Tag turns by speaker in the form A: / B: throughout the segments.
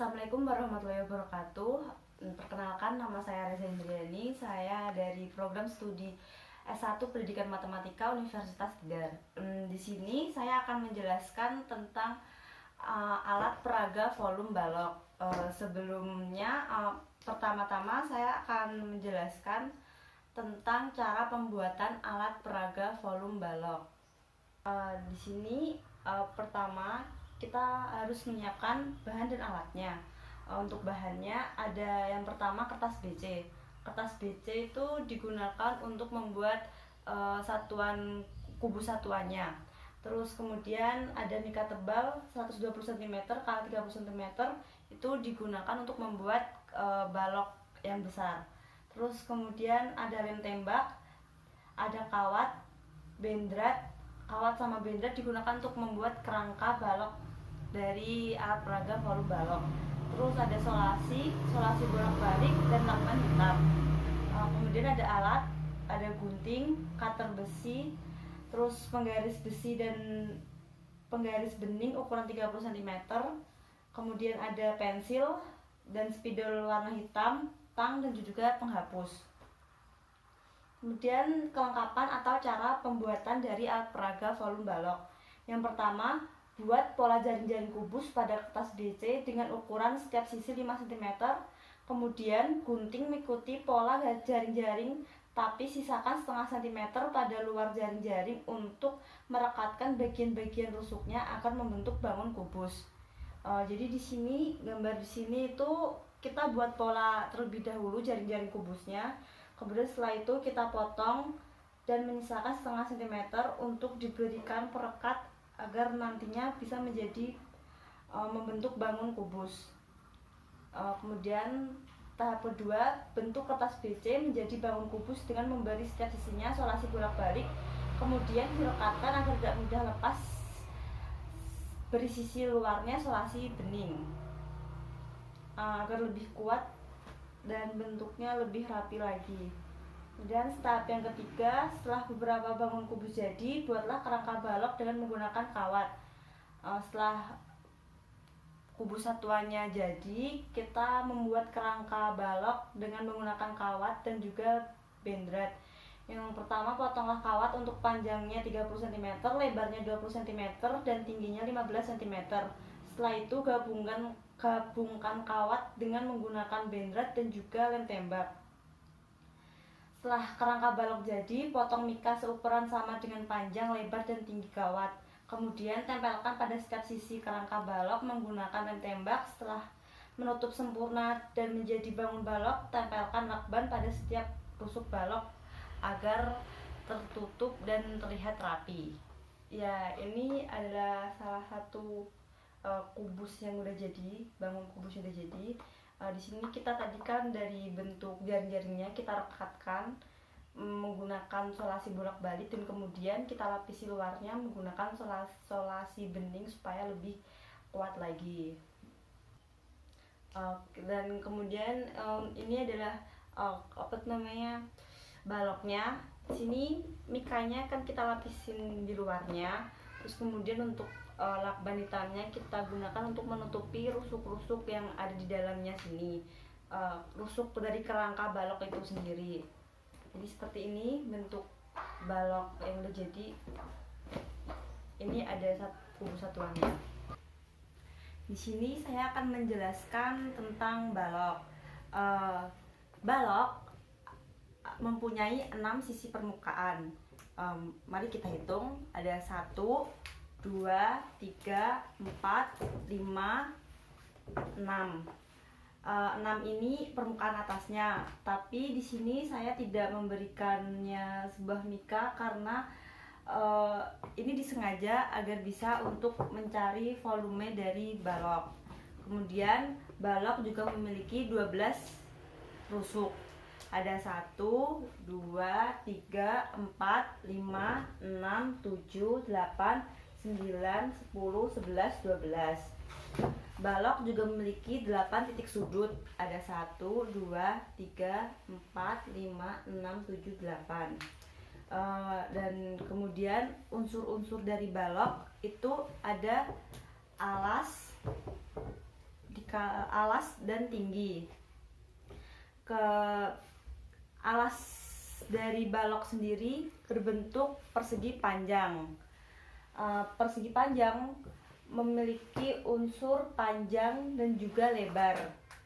A: Assalamualaikum warahmatullahi wabarakatuh. Perkenalkan, nama saya Reza Indriani. Saya dari program studi S1 Pendidikan Matematika Universitas Tidar. Di sini saya akan menjelaskan tentang alat peraga volume balok. Sebelumnya, pertama-tama saya akan menjelaskan tentang cara pembuatan alat peraga volume balok. Di sini pertama kita harus menyiapkan bahan dan alatnya. Untuk bahannya ada yang pertama kertas BC. Kertas BC itu digunakan untuk membuat satuan kubus satuannya. Terus kemudian ada mika tebal 120 cm x 30 cm, itu digunakan untuk membuat balok yang besar. Terus kemudian ada lem tembak, ada kawat, bendrat. Kawat sama bendrat digunakan untuk membuat kerangka balok dari alat peraga volume balok. Terus ada solasi bolak-balik dan lakban hitam. Kemudian ada alat, ada gunting, cutter besi, terus penggaris besi dan penggaris bening ukuran 30 cm. Kemudian ada pensil dan spidol warna hitam, tang dan juga penghapus. Kemudian kelengkapan atau cara pembuatan dari alat peraga volume balok. Yang pertama, buat pola jaring-jaring kubus pada kertas BC dengan ukuran setiap sisi 5 cm. Kemudian gunting mengikuti pola jaring-jaring, tapi sisakan setengah cm pada luar jaring-jaring untuk merekatkan bagian-bagian rusuknya akan membentuk bangun kubus. Jadi di sini, gambar di sini itu kita buat pola terlebih dahulu jaring-jaring kubusnya. Kemudian setelah itu kita potong dan menyisakan setengah cm untuk diberikan perekat agar nantinya bisa menjadi membentuk bangun kubus. Kemudian tahap kedua, bentuk kertas BC menjadi bangun kubus dengan memberi setiap sisinya solasi bolak-balik, kemudian direkatkan agar tidak mudah lepas. Beri sisi luarnya solasi bening agar lebih kuat dan bentuknya lebih rapi lagi. Kemudian tahap yang ketiga, setelah beberapa bangun kubus jadi, buatlah kerangka balok dengan menggunakan kawat. Setelah kubus satuannya jadi, kita membuat kerangka balok dengan menggunakan kawat dan juga bendrat. Yang pertama, potonglah kawat untuk panjangnya 30 cm, lebarnya 20 cm, dan tingginya 15 cm. Setelah itu gabungkan kawat dengan menggunakan bendrat dan juga lem tembak. Setelah kerangka balok jadi, potong mika seukuran sama dengan panjang, lebar, dan tinggi kawat. Kemudian tempelkan pada setiap sisi kerangka balok menggunakan lem tembak. Setelah menutup sempurna dan menjadi bangun balok, tempelkan lakban pada setiap rusuk balok agar tertutup dan terlihat rapi. Ya, ini adalah salah satu kubus yang udah jadi, bangun kubus yang udah jadi. Di sini kita tadi kan dari bentuk jaring-jaringnya kita rekatkan menggunakan solasi bolak-balik dan kemudian kita lapisi luarnya menggunakan solasi bening supaya lebih kuat lagi. Dan kemudian ini adalah baloknya. Di sini mikanya kan kita lapisin di luarnya. Terus kemudian untuk lakban hitamnya kita gunakan untuk menutupi rusuk-rusuk yang ada di dalamnya sini, rusuk dari kerangka balok itu sendiri. Jadi seperti ini bentuk balok yang udah jadi. Ini ada kubus satuannya. Di sini saya akan menjelaskan tentang balok. Balok mempunyai 6 sisi permukaan. Mari kita hitung. Ada 1, 2, 3, 4, 5, 6. 6 ini permukaan atasnya. Tapi di sini saya tidak memberikannya sebuah mika karena ini disengaja agar bisa untuk mencari volume dari balok. Kemudian balok juga memiliki 12 rusuk. Ada 1, 2, 3, 4, 5, 6, 7, 8, 9, 10, 11, 12. Balok juga memiliki 8 titik sudut. Ada 1, 2, 3, 4, 5, 6, 7, 8. Dan kemudian unsur-unsur dari balok itu ada alas, alas dan tinggi. Ke alas dari balok sendiri berbentuk persegi panjang. Persegi panjang memiliki unsur panjang dan juga lebar.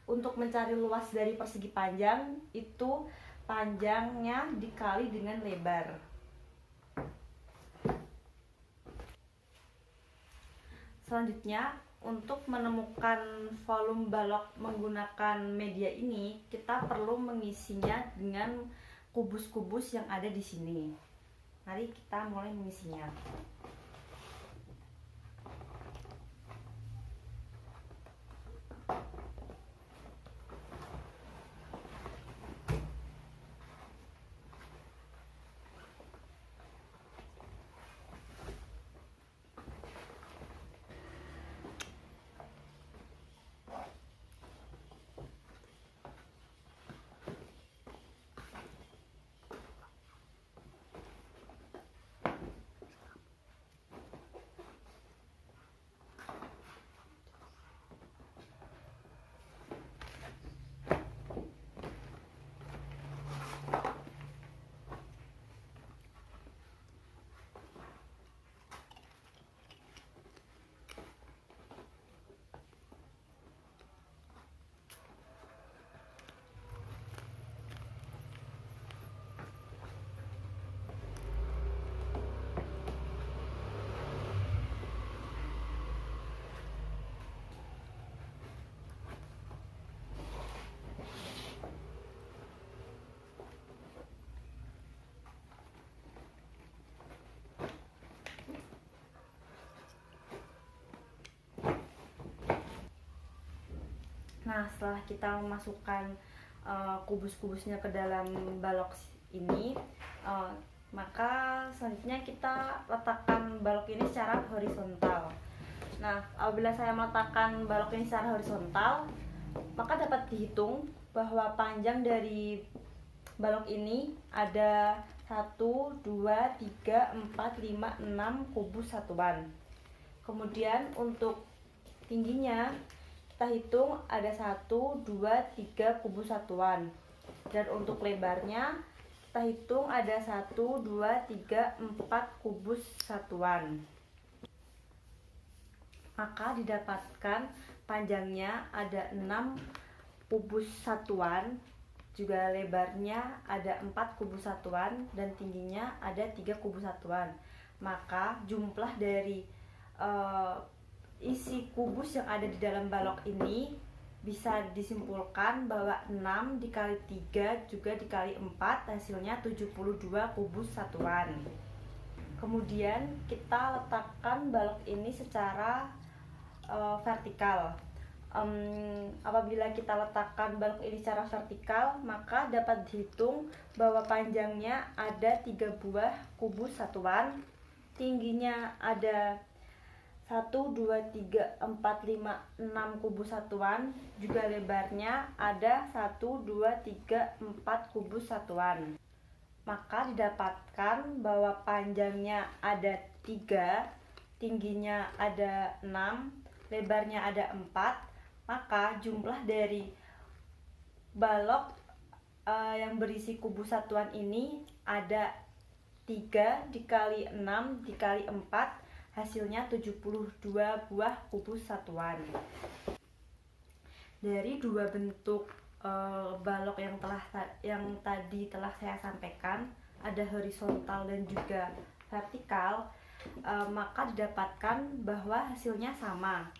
A: Untuk mencari luas dari persegi panjang, itu panjangnya dikali dengan lebar. Selanjutnya, untuk menemukan volume balok menggunakan media ini, kita perlu mengisinya dengan kubus-kubus yang ada di sini. Mari kita mulai mengisinya. Nah, setelah kita memasukkan kubus-kubusnya ke dalam balok ini, maka selanjutnya kita letakkan balok ini secara horizontal. Nah, apabila saya meletakkan balok ini secara horizontal, maka dapat dihitung bahwa panjang dari balok ini ada 1, 2, 3, 4, 5, 6 kubus satuan. Kemudian untuk tingginya kita hitung ada 1, 2, 3 kubus satuan. Dan untuk lebarnya kita hitung ada 1, 2, 3, 4 kubus satuan. Maka didapatkan panjangnya ada 6 kubus satuan, juga lebarnya ada 4 kubus satuan, dan tingginya ada 3 kubus satuan. Maka jumlah dari isi kubus yang ada di dalam balok ini bisa disimpulkan bahwa 6 dikali 3 juga dikali 4 hasilnya 72 kubus satuan. Kemudian kita letakkan balok ini secara vertikal. Apabila kita letakkan balok ini secara vertikal, maka dapat dihitung bahwa panjangnya ada 3 buah kubus satuan, tingginya ada 1, 2, 3, 4, 5, 6 kubus satuan, juga lebarnya ada 1, 2, 3, 4 kubus satuan. Maka didapatkan bahwa panjangnya ada 3, tingginya ada 6, lebarnya ada 4, maka jumlah dari balok yang berisi kubus satuan ini ada 3 dikali 6 dikali 4, hasilnya 72 buah kubus satuan. Dari dua bentuk balok yang tadi telah saya sampaikan, ada horizontal dan juga vertikal, maka didapatkan bahwa hasilnya sama.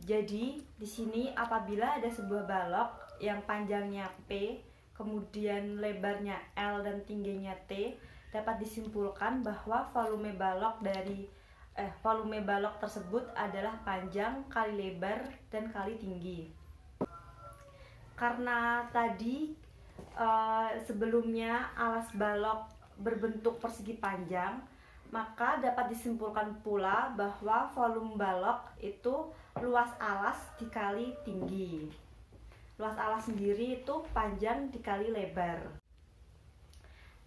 A: Jadi di sini apabila ada sebuah balok yang panjangnya P, kemudian lebarnya L dan tingginya T, dapat disimpulkan bahwa volume balok tersebut adalah panjang kali lebar dan kali tinggi. Karena tadi sebelumnya alas balok berbentuk persegi panjang, maka dapat disimpulkan pula bahwa volume balok itu luas alas dikali tinggi. Luas alas sendiri itu panjang dikali lebar.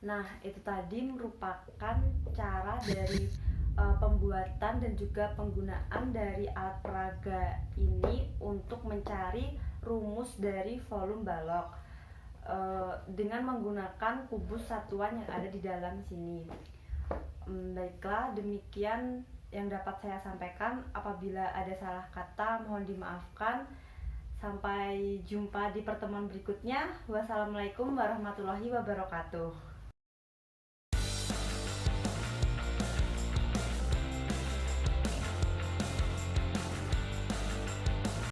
A: Nah, itu tadi merupakan cara dari pembuatan dan juga penggunaan dari alat peraga ini untuk mencari rumus dari volume balok dengan menggunakan kubus satuan yang ada di dalam sini. Baiklah, demikian yang dapat saya sampaikan. Apabila ada salah kata, mohon dimaafkan. Sampai jumpa di pertemuan berikutnya. Wassalamualaikum warahmatullahi wabarakatuh.